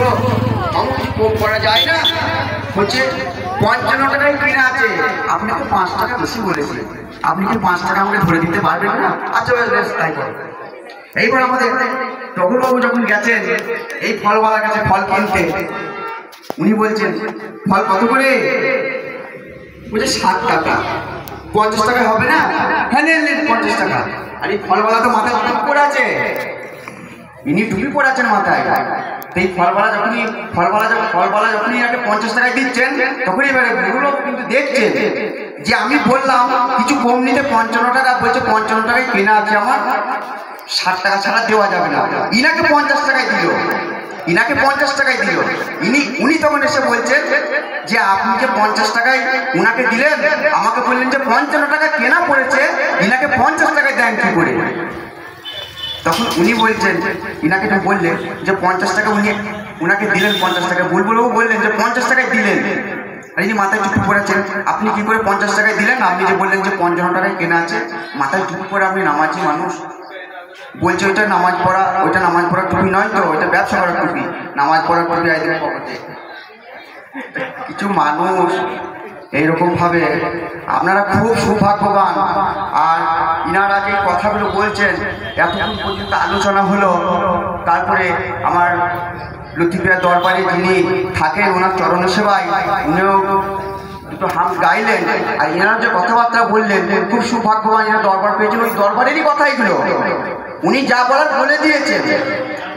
গো মামু কিছু কম করা যায় না? বলছে 55 টাকায় কিনা আছে, আপনি তো 5 টাকা বেশি বলেছেন, আপনি কি 5 টাকা আমাকে ধরে দিতে পারবেন না? আচ্ছা বেশ বেশ তাই করো। এইবার আমাদের টগরবাবু যখন গেছেন এই ফলওয়ালার কাছে ফল কিনতে, উনি বলছেন ফল কত করে? বলছে 60 টাকা। 50 টাকা হবে না? হ্যাঁ নেন নেন 50 টাকা। আর এই ফলওয়ালা তো মাথায় টুপি পরে আছে, ইনি টুপি পরে আছেন মাথায়। এই ফলওয়ালা যখনই একটা 50 টাকায় দিচ্ছেন, তখনই এবারে বুড়ো লোক কিন্তু দেখছেন যে আমি বললাম কিছু কম নিতে 55 টাকা, বলছে 55 টাকায় কেনা আছে আমার, 60 টাকা ছাড়া দেওয়া যাবে না। ইনাকে 50 টাকায় দিল, উনি তখন এসে বলছেন যে আপনি যে 50 টাকায় উনাকে দিলেন, আমাকে বললেন যে 55 টাকা কেনা পড়েছে, ইনাকে 50 টাকায় দেন কি করে? তখন উনি বলছেন, ইনাকে তো বললেন যে 50 টাকা উনাকে দিলেন 50 টাকা, বুলবুলবাবু বললেন যে 50 টাকায় দিলেন। আর ইনি মাথায় টুপি পরেছেন, আপনি কি করে 50 টাকায় দিলেন? আপনি যে বললেন যে 55 টাকায় কেনা আছে, মাথায় টুপি পরে আপনি নামাজি মানুষ। বলছে ওইটা নামাজ পড়ার টুপি নয় তো, ওইটা ব্যবসা করার টুপি, নামাজ পড়ার টুপি আইদের পকেটে। কিছু মানুষ এইরকম ভাবে, আপনারা খুব সৌভাগ্যবান। আর ইনারা যে কথাগুলো বলছেন, এতক্ষণ পর্যন্ত আলোচনা হলো, তারপরে আমার লতিফিয়া দরবারে যিনি থাকেন ওনার চরণ সেবায় উনিও দুটো হাম গাইলেন। আর এনারা যে কথাবার্তা বললেন, খুব সৌভাগ্যবান, এরা দরবার পেয়েছেন, ওই দরবারেরই কথা এগুলো। উনি যা বলার বলে দিয়েছেন,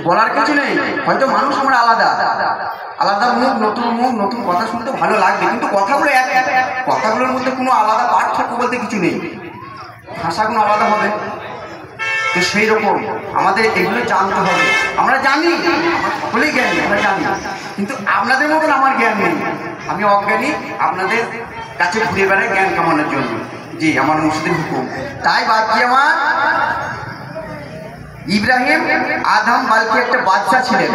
বলার কিছু নেই। হয়তো মানুষ আমরা আলাদা মুখ, নতুন কথা শুনতে ভালো লাগবে, কিন্তু কথাগুলো এক, কথাগুলোর মধ্যে কোনো আলাদা পার্থক্য বলতে কিছু নেই, ভাষাগুলো আলাদা হবে। তো সেই রকম আমাদের এগুলো জানতে হবে। আমরা জানি, সকলেই জ্ঞানী, আমরা জানি, কিন্তু আপনাদের মতন আমার জ্ঞান নেই, আমি অজ্ঞানী, আপনাদের কাছে ঘুরে বেড়াই জ্ঞান কামানোর জন্য। জি, আমার মুর্শিদের হুকুম। তাই বাকি আমার ইব্রাহিম আদম বালকি একটা বাদশা ছিলেন,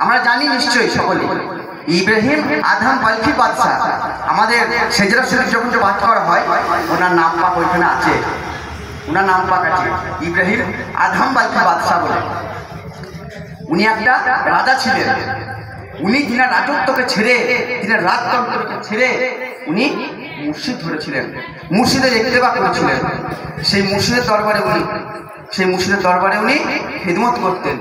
আমরা জানি নিশ্চয়ই সকলে। ইব্রাহিম আদম বালকি বাদশা, আমাদের সেজরা শরীফ যখন যে বাদ করা হয়, ওনার নাম পাক ওইখানে আছে, ওনার নাম পাক আছে ইব্রাহিম আদম বালকি বাদশা বলে। উনি একটা রাজা ছিলেন। উনি কিনা রাজত্বকে ছেড়ে, কিনা রাজতন্ত্রকে ছেড়ে উনি মুর্শিদ ধরেছিলেন, মুর্শিদের ইত্তেবা করেছিলেন। সেই মুর্শিদের দরবারে উনি খেদমত করতেন।